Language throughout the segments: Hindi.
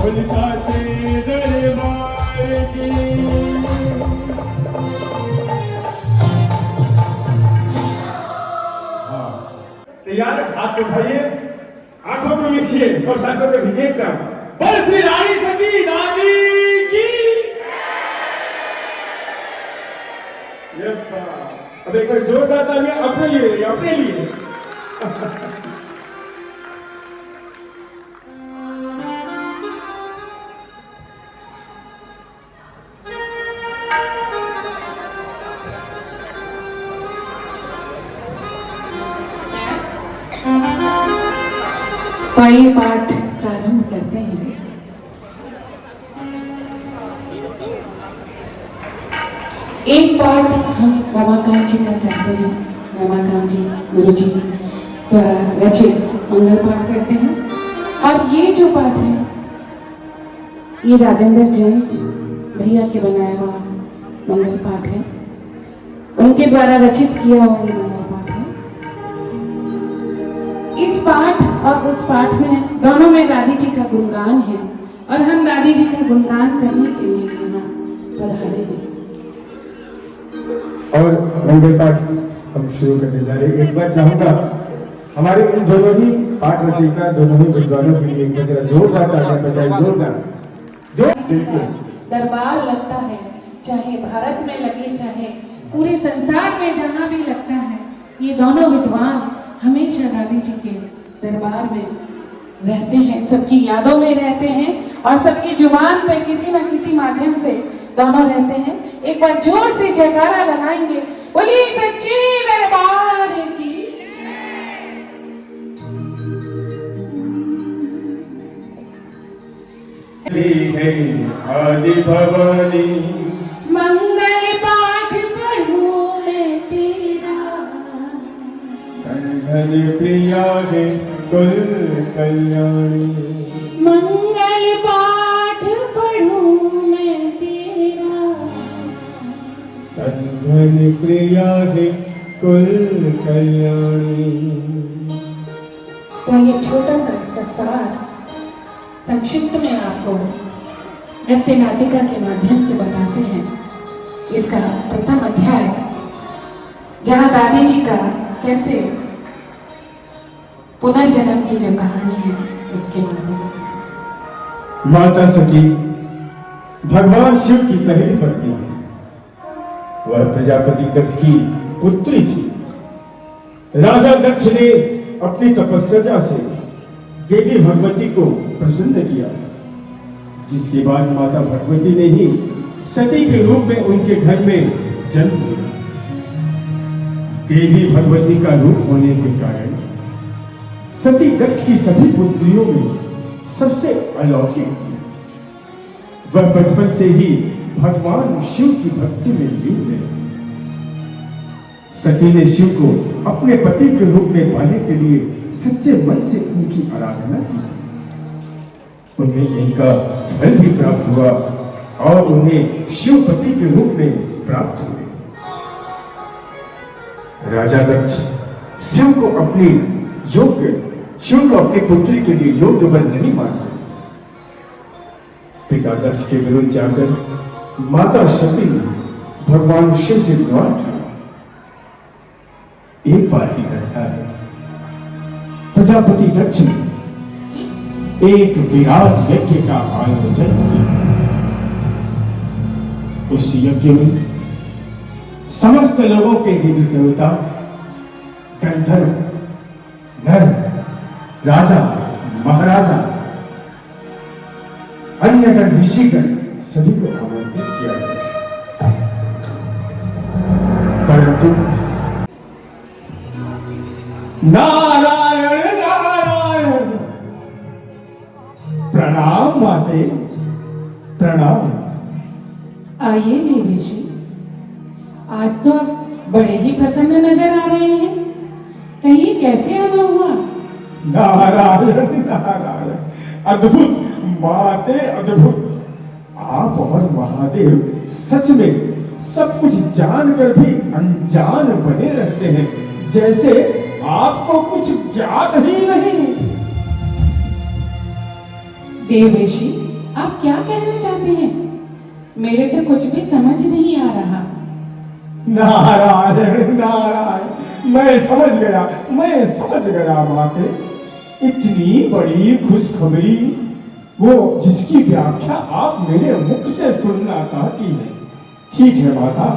साचे दरबार की। तैयार, हाथ उठाइए, आंखों को मीचिए और सांसों को भीजिए सब। बोल श्री रानी सती दादी की। अब एक बार जोरदार तालियां अपने लिए, अपने लिए। तो आइए पाठ प्रारंभ करते हैं। एक पाठ हम रमाकांत जी का करते हैं। रमाकांत जी गुरु जी द्वारा रचित मंगल पाठ करते हैं। और ये जो पाठ है ये राजेंद्र जैन भैया के बनाया हुआ मंगल पाठ है। उनके द्वारा रचित किया हुआ ये मंगल पाठ है। इस पाठ और उस पाठ में दोनों में दादी जी का गुणगान है और हम दादी जी का गुणगान करने के लिए यहाँ पधारे हैं। और मंगल पाठ हम शुरू करने जा रहे हैं। एक बार चाहूंगा हमारे इन दोनों ही पाठ रचयिता, दोनों ही विद्वानों के लिए एक बार जोरदार तालियां बजाएं, जोरदार। दरबार लगता है, चाहे भारत में लगे चाहे पूरे संसार में जहाँ भी लगता है, ये दोनों विद्वान हमेशा दादी जी के दरबार में रहते हैं, सबकी यादों में रहते हैं और सबकी जुबान पे किसी न किसी माध्यम से दोनों रहते हैं। एक बार जोर से जयकारा लगाएंगे, बोलिए सच्चे दरबार की। आदि भवानी मंगल पाठ पढ़ूं मैं तेरा, धन प्रिया है कुल कल्याणी। मंगल पाठ पढ़ूं मैं तेरा, धन प्रिया है कुल कल्याणी। तो ये छोटा सा सार संक्षिप्त में आपको नृत्य नाटिका के माध्यम से बताते हैं। इसका प्रथम अध्याय जहाँ दादी जी का कैसे पुनर्जन्म की जो कहानी है उसके माध्यम से। माता सती भगवान शिव की पहली पत्नी है। वह प्रजापति दक्ष की पुत्री थी। राजा दक्ष ने अपनी तपस्या से देवी भगवती को प्रसन्न किया, जिसके बाद माता भगवती ने ही सती के रूप में उनके घर में जन्म लिया। देवी भगवती का रूप होने के कारण सती दक्ष की सभी पुत्रियों में सबसे अलौकिक थी। वह बचपन से ही भगवान शिव की भक्ति में लीन रही। सती ने शिव को अपने पति के रूप में पाने के लिए सच्चे मन से उनकी आराधना की थी। उन्हें इनका फल भी प्राप्त हुआ और उन्हें शिवपति के रूप में प्राप्त हुए। राजा दक्ष शिव को अपनी पुत्री के लिए योग्य वर नहीं मानते। पिता दक्ष के विरुद्ध जाकर माता सती ने भगवान शिव से विवाह किया। एक बार की घटना है, प्रजापति दक्ष ने एक विराट यज्ञ का आयोजन किया। उस यज्ञ में समस्त लोगों के देवी देवता, गंधर्व, नर, राजा, महाराजा, अन्य गण, ऋषिगण सभी को आमंत्रित किया गया। परंतु नारायण नारायण, प्रणाम माते, प्रणाम। आइए देवी जी, आज तो आप बड़े ही प्रसन्न नजर आ रहे हैं। कहिए कैसे आना हुआ? नारायण नारायण, अद्भुत माते, अद्भुत। आप और महादेव सच में सब कुछ जानकर भी अनजान बने रहते हैं, जैसे आपको कुछ ज्ञात ही नहीं। देव ऋषि, आप क्या कहना चाहते हैं? मेरे तो कुछ भी समझ नहीं आ रहा। नारायण नारायण, मैं समझ गया माते। इतनी बड़ी खुशखबरी, वो जिसकी व्याख्या आप मेरे मुख से सुनना चाहती हैं। ठीक है माता,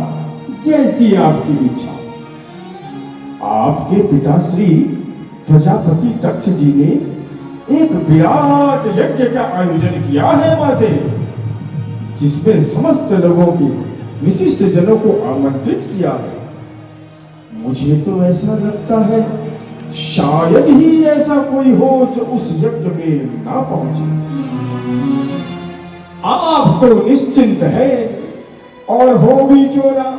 जैसी आपकी इच्छा। आपके पिता श्री प्रजापति तक्ष जी ने एक विराट यज्ञ का आयोजन किया है माते, जिसमें समस्त लोगों के विशिष्ट जनों को आमंत्रित किया है। मुझे तो ऐसा लगता है शायद ही ऐसा कोई हो जो उस यज्ञ में ना पहुंचे। आप तो निश्चिंत है, और हो भी क्यों ना,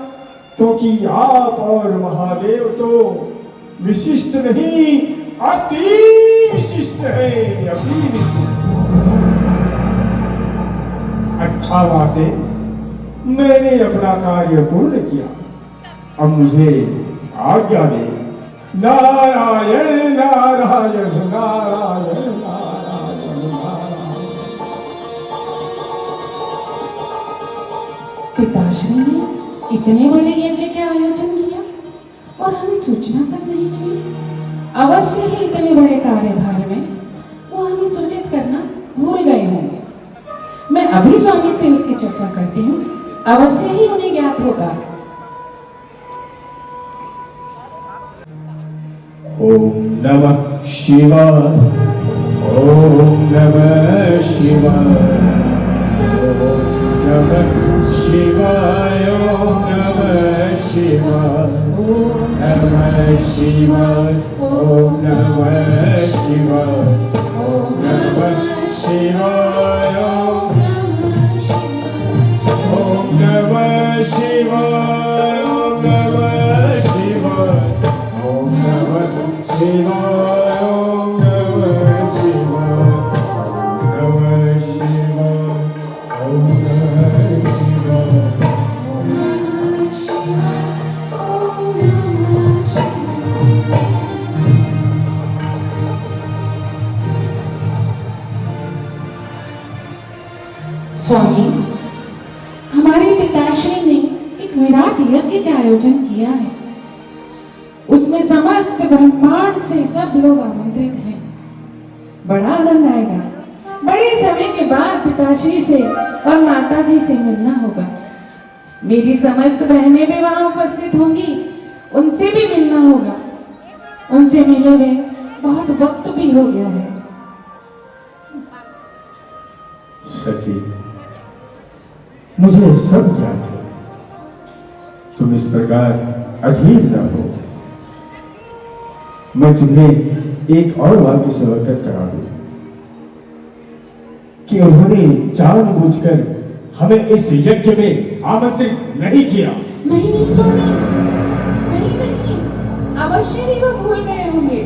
क्योंकि आप और महादेव तो विशिष्ट नहीं, अति विशिष्ट है, अति विशिष्ट। अच्छा बात है, मैंने अपना कार्य पूर्ण किया। अब मुझे आज्ञा दे। नारायण नारायण नारायण नारायण नारायण। पिताश्री ने इतने बड़े यज्ञ का आयोजन किया और हमें सूचना तक नहीं मिली। अवश्य ही इतने बड़े कार्यभार में वो हमें सूचित करना भूल गए होंगे। मैं अभी स्वामी से इसकी चर्चा करती हूँ, अवश्य ही उन्हें ज्ञात होगा। ओम नमः शिवाय, ओम नमः शिवाय, ओम नमः शिवाय, ओम नमः शिवाय, ओम नमः शिवाय, ओम नमः शिवाय, ओम नमः शिवाय, ओम नमः शिवाय, ओम नमः शिवाय, ओम नमः शिवाय, ओम नमः शिवाय, नमः शिवाय, ओम नमः शिवाय। स्वामी, हमारे पिताश्री ने एक विराट यज्ञ का आयोजन किया है। उसमें समस्त ब्रह्मांड से सब लोग आमंत्रित हैं। बड़ा आनंद आएगा। बड़े समय के बाद पिताश्री से और माताजी से मिलना होगा। मेरी समस्त बहनें भी वहां उपस्थित होंगी, उनसे भी मिलना होगा। उनसे मिले हुए बहुत वक्त भी हो गया है। सती, मुझे सब ज्ञात है। तुम इस प्रकार अधीर न हो। मैं तुम्हें एक और वाक्य से अवगत करा दूं कि उन्होंने जानबूझकर हमें इस यज्ञ में आमंत्रित नहीं किया। नहीं नहीं स्वामी, नहीं, अवश्य ही वो भूल गए होंगे।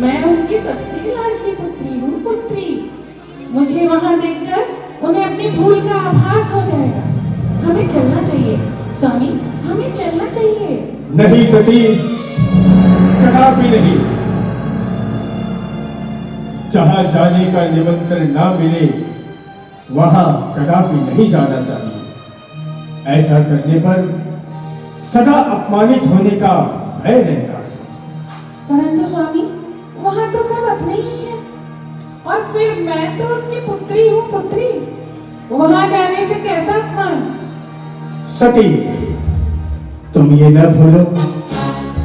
मैं उनकी सबसे लाडली पुत्री हूँ, पुत्री। मुझे वहां देखकर उन्हें अपनी भूल का आभास हो जाएगा। हमें चलना चाहिए स्वामी, हमें चलना चाहिए। नहीं सती, कदापि नहीं। जहां जाने का निमंत्रण ना मिले वहां कदापि नहीं जाना चाहिए। ऐसा करने पर सदा अपमानित होने का भय रहता है। परंतु स्वामी, वहां तो सब अपने ही हैं। और फिर मैं तो उनकी पुत्री हूँ, पुत्री। वहां जाने से कैसा अपमान। सती, तुम ये न भूलो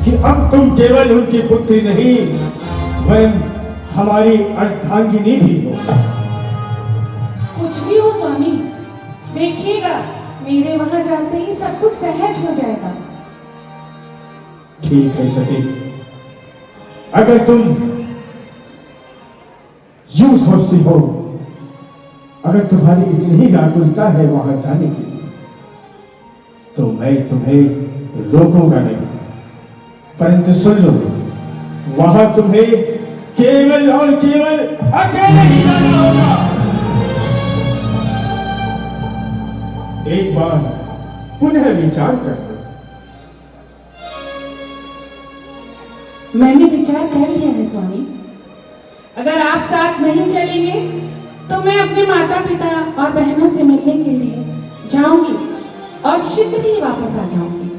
कि अब तुम केवल उनकी पुत्री नहीं, वह हमारी अर्धांगिनी भी हो। कुछ भी हो स्वामी, देखिएगा मेरे वहां जाते ही सब कुछ सहज हो जाएगा। ठीक है सती, अगर तुम यूं सोचती हो, अगर तुम्हारी इतनी ही व्याकुलता है वहां जाने की, तो मैं तुम्हें रोकूंगा नहीं। परंतु सुन लो, वहां तुम्हें केवल और केवल अकेले ही जाना होगा। एक बार पुनः विचार कर लो। मैंने विचार कर लिया है स्वामी। अगर आप साथ नहीं चलेंगे तो मैं अपने माता पिता और बहनों से मिलने के लिए जाऊंगी और शीघ्र ही वापस आ जाऊंगी।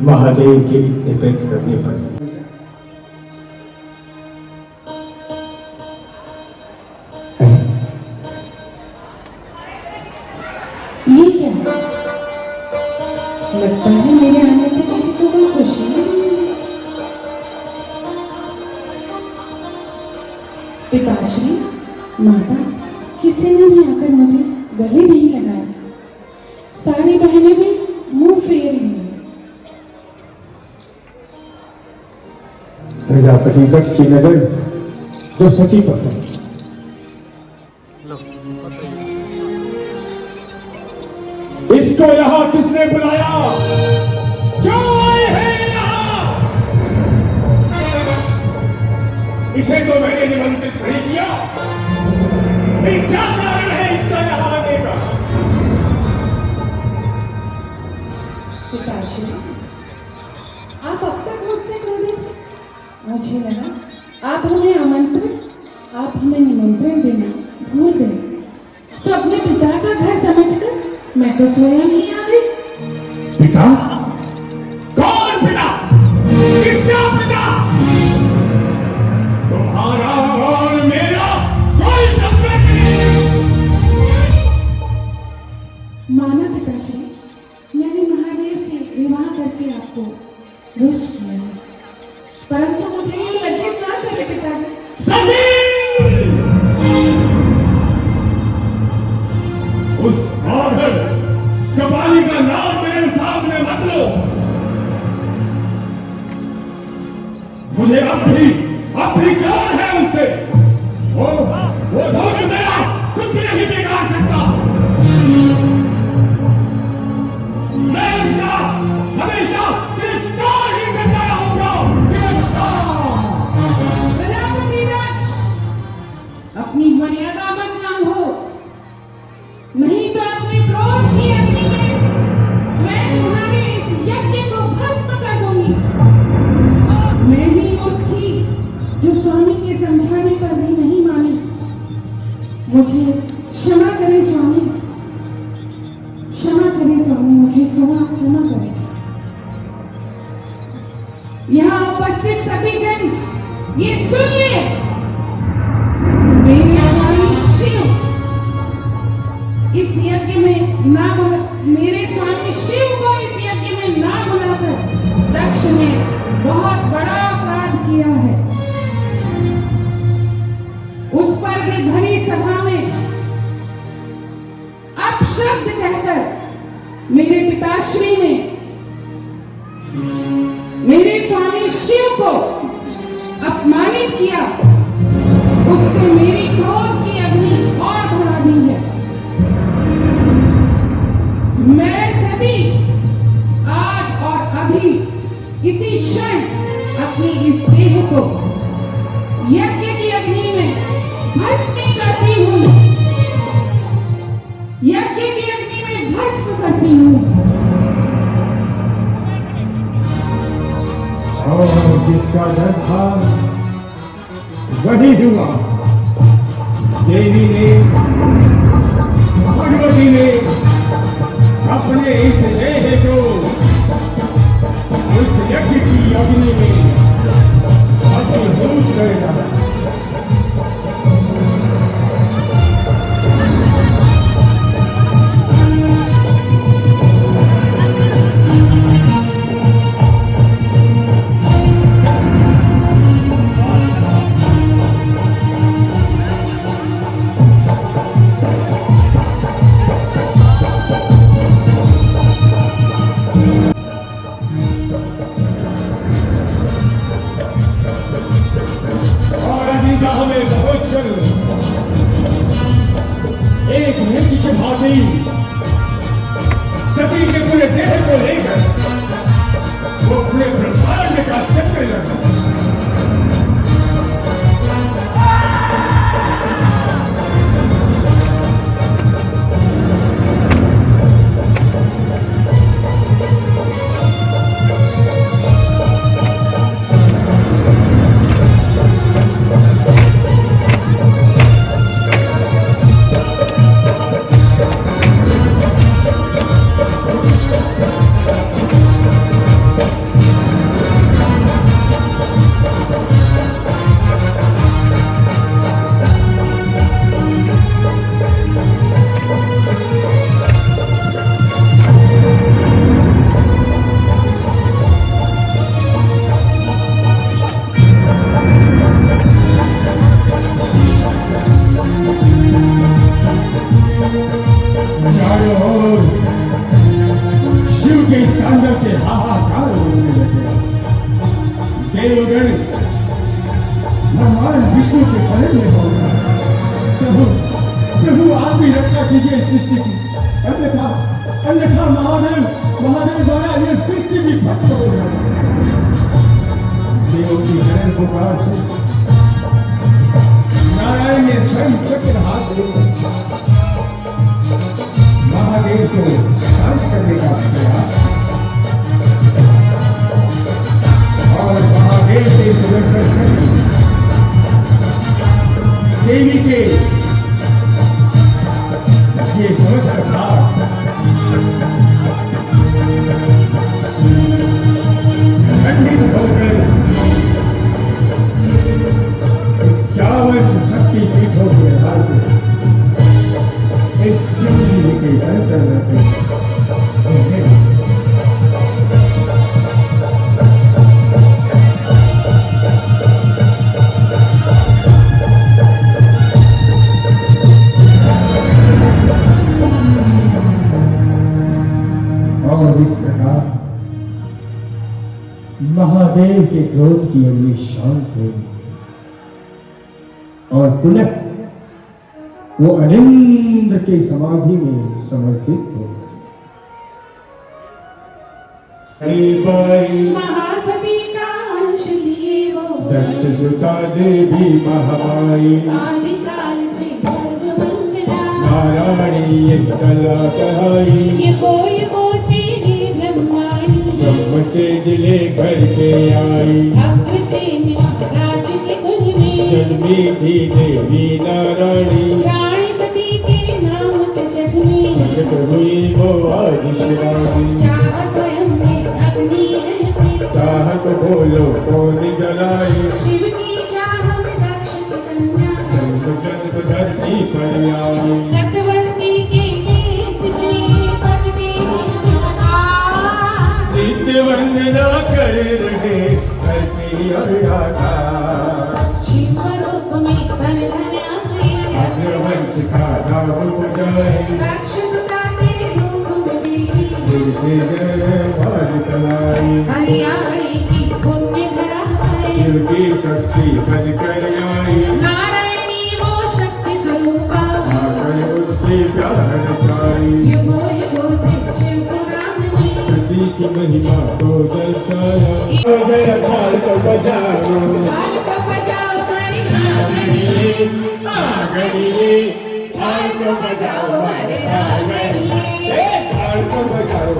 महादेव के इतने प्रयत्न करने पर ये क्या है? लगता है मेरे आने से किसी को कोई खुशी नहीं है। पिताश्री, माता, किसी ने भी आकर मुझे गले नहीं लगाया। सारी बहनें भी मुंह फेर रही हैं। प्रजापति दक्ष की नजर जो सती पर है, इसको यहाँ किसने बुलाया? क्यों आए हैं यहाँ? इसे तो मैंने निमंत्रित नहीं किया। फिर क्या कारण है इसका यहाँ आने का? पिताश्री, आप अब तक मुझसे क्रोधित थे। मुझे लगा आप हमें निमंत्रण देना भूल गए। तो अपने पिता का घर समझकर मैं तो स्वयं ही आ गई। पिता? कौन पिता? किसका पिता? तुम्हारा और मेरा कोई संबंध नहीं। माना पिताश्री, मैंने महादेव से विवाह करके आपको रुष्ट किया है, परंतु मुझे ये लज्जित ना करे पिताजी। उस आधर कपाली का नाम मेरे सामने मत लो। मुझे अब भी कौन है उससे? वो धन मेरा कुछ नहीं बिगाड़ सकता। मैं उसका हमेशा तिरस्कार ही करता रहूंगा। प्रजापति दक्ष, अपनी मर्यादा मत लांघो, नहीं तो अपने क्रोध की अग्नि में मैं तुम्हारे इस यज्ञ को भस्म कर दूंगी। मैं ही मूर्ख थी जो स्वामी के समझाने पर भी नहीं मानी। मुझे क्षमा करें स्वामी, क्षमा करें स्वामी, मुझे क्षमा करें। यहाँ उपस्थित सभी जन ये सुन ले, मेरे स्वामी शिव इस यज्ञ में मेरे स्वामी शिव को इस यज्ञ में ना बुलाकर दक्ष ने बहुत बड़ा अपराध किया है। उस पर भी भरी सभा में अपशब्द कहकर मेरे पिताश्री ने मेरे स्वामी शिव को अपमानित किया। उससे मेरी क्रोध की अग्नि और बढ़ा दी है। मैं सभी आज और अभी इसी क्षण अपनी इस देह को यज्ञ की अग्नि में भस्म करती हूँ, यज्ञ की अग्नि में भस्म करती हूँ। और जिसका डर था वही हुआ। देवी ने, भगवती ने अपने इस देह को उस यज्ञ की अग्नि में अग्निहोत्र कर डाला। एक नृत्य की भांति सती के पूरे देह को लेकर वो पूरे ब्रह्मांड का चक्कर लगा। भगवान विष्णु के शरण में होगा। प्रभु प्रभु आप भी रक्षा कीजिए इस सृष्टि की, अन्यथा अन्यथा महादेव महादेव द्वारा ये सृष्टि भी भस्म हो जाएगी। देवों की शरण पुकार से नारायण ने स्वयं चक्र हाथ लेकर महादेव को शांत करने का प्रयास, और महादेव के सुदर्शन देवी के ये समझ था खंडित होकर 51 शक्ति पीठों के आधार पर इस युग के अंतर्गत और इस प्रकार महादेव के क्रोध की अग्नि शांत हुई और पुनः वो अनिंद्र के समाधि में समर्पित हो गए। महासती का अंश लिए वो दक्ष सुता देवी महामाई आदिकाल से सर्वमंगला नारायणी ये कला कहाई ये सी ही ब्रह्माणी ब्रह्म के दिले घर के आई अग्रसेन महाराज के कुल में जन्मी थी देवी नारायणी प्राणी सती के नाम से जग में प्रकट हुई वो आदिशरानी चाह स्वयं में अग्नि रहती चाहत बोलो कौन जलाई शिव की चाह में दक्ष की कन्या जन्म धरती पर आई सतवंती के तेज से पकते नित्य वंदना कर रहे धरती और आकाश शिव रूप में धन धन आया अग्रवंश का नाम बुझाए दक्ष सुता के रूप में देवी दिल से जय बाल कलाई हरियाणी की पुण्य धरा है शिव की शक्ति बन कर आई नारायणी वो शक्ति स्वरूपा आकर उससे प्यार रचाई युगो युगो से शिव पुराण में सती की महिमा को दर्शाया जय काल को बजाओ काल को बजाओ हमारी आंगनी आंगनिये काल को बजाओ हमारे आंगनिये काल को बजाओ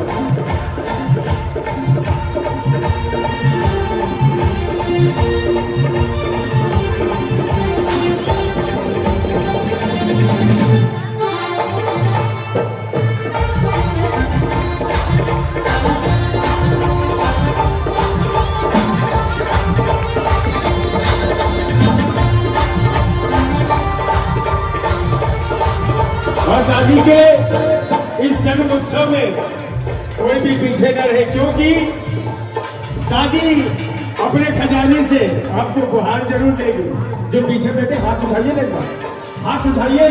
और दादी के इस जन्म उत्सव में कोई भी पीछे न रहे, क्योंकि दादी अपने खजाने से आपको गुहार जरूर देगी। जो पीछे बैठे हाथ उठाइए, देखो हाथ उठाइए,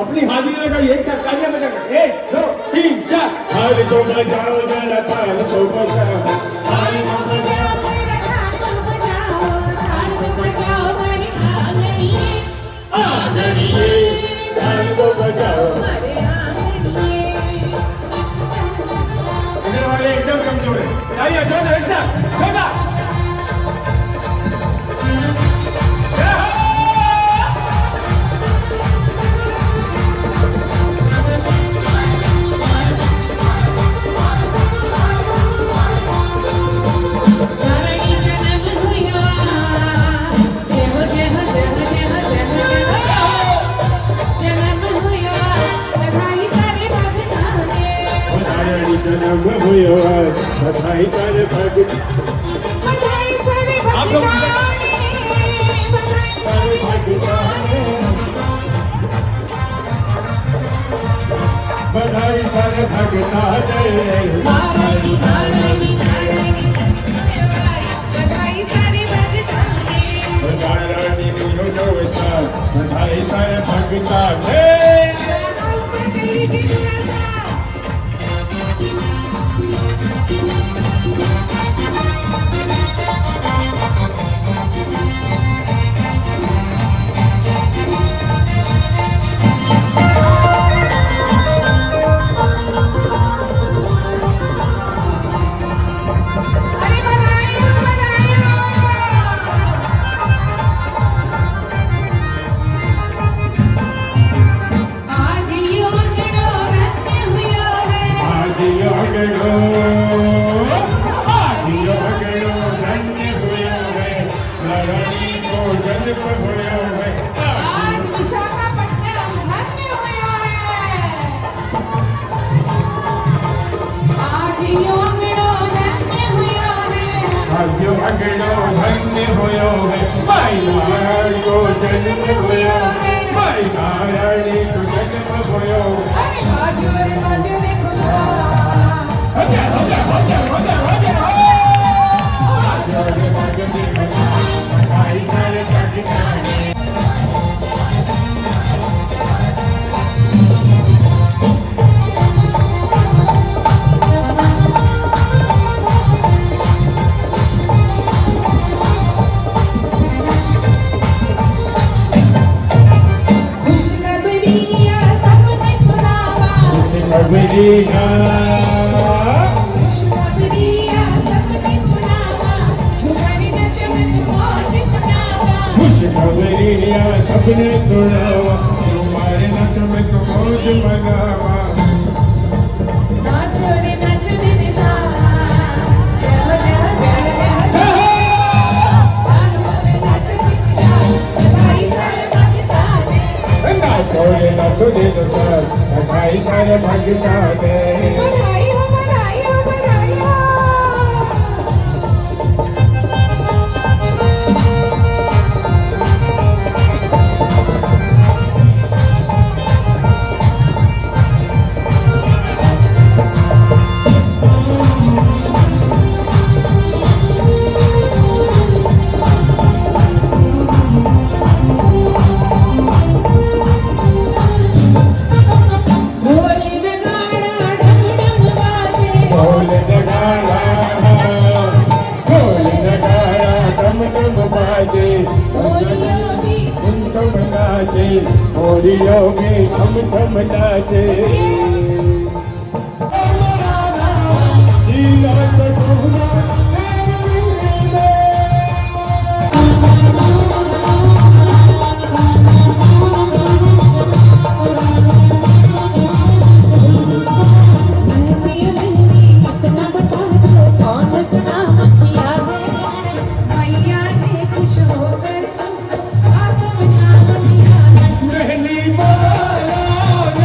अपनी हाजिरी लगाइए, एक साथ तालियां बजाइए, 1 2 3 4 ताल को बजाओ जरा ताल को बजाओ ताल को बजाओ आंगनिये ताल को बजाओ। इधर वाले एकदम कमजोर है, तालियां जोर एक साथ होगा। जन्म हुआ बधाई सारे भक्त आप लोग बधाई सारे भगता बधाई सारे भगता झगड़ो आजियो झगड़ो धन्य हुयो है रानी को जन्म हुयो है आज विशाखापट्टनम धन्य हुआ है आज योगड़ो धन्य हुआ है आजियो झगड़ो धन्य हुयो है माई नारायण को जन्म हुयो माई नारायणी को जन्म हुयो अरे बाजू देखो हो जा हो जा हो जा हो जा हो जा आई सारे पाकिस्तानी खुशखबरियां सबने सुनावा खबरिया खुशखबरियां सबने सुनावा झुमरी नच में मौज मनावा खुशखबरिया सबने सुनावा तुम्हारे नच में तो मौज मनावा नाचो रे नाचो दिला देव देव जय जय नाचो रे नाचो दिला भाई सारे पाकिस्तान नाचो रे नाचो दे दो सर भाई सारे पाकिस्तान बधाई हो बधाई हो बधाई हो ढोली नगाड़ा ढम ढम बाजे ढोल नगाड़ा डम डम बाजे होलियों भी छम छम नाचे होलियों में छम छम नाचे जीला सकुना कितना बता दो कौन सुना किया है मैया ने खुश होकर आपको नाम दिया है पहली बार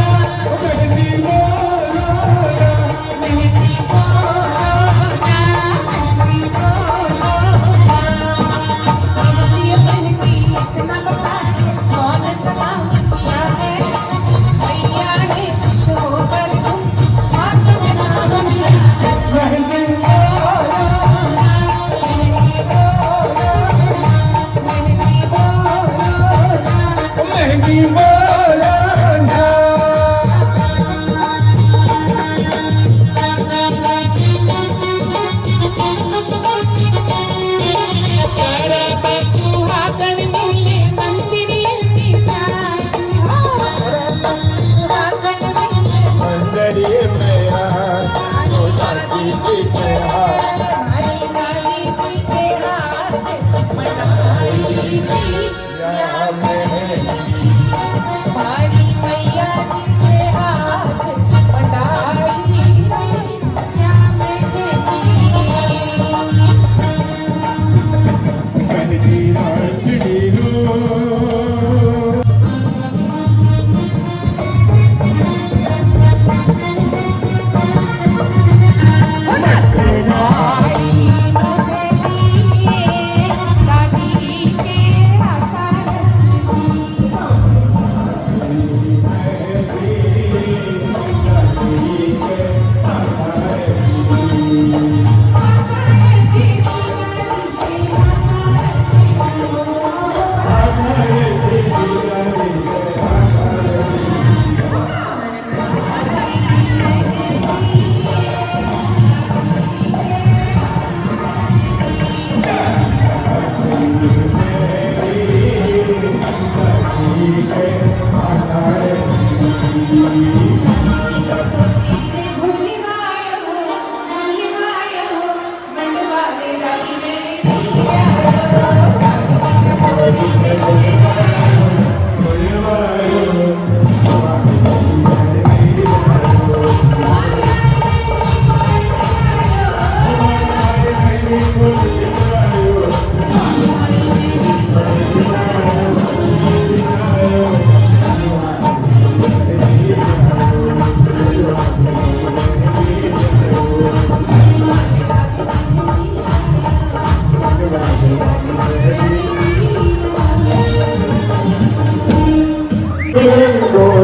गो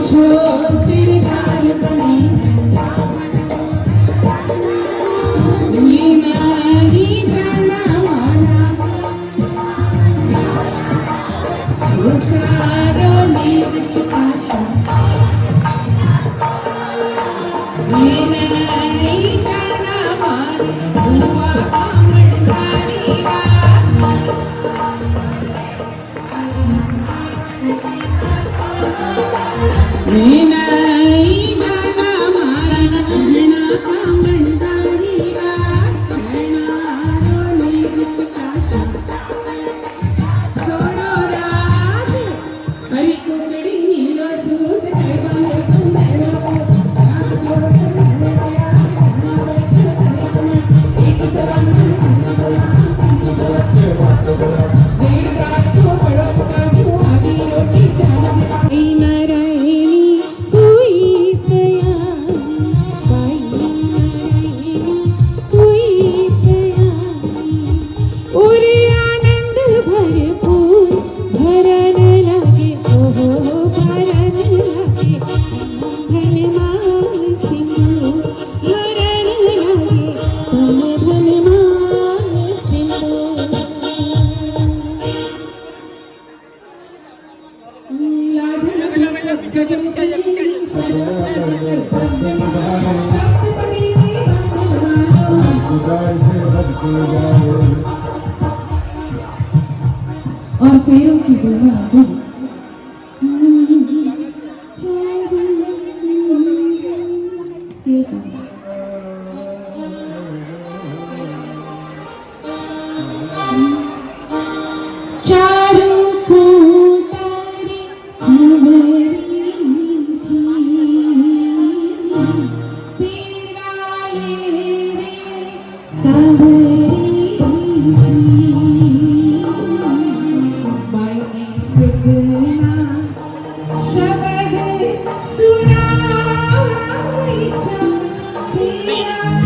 छोड़ हुआ कामड़ धारी और पैरों की डोरा चारों को तारी झुमरी जी पीड़ा ले रे कावरी जी मैंने सुना शब्द सुनाई सब पीड़ा जी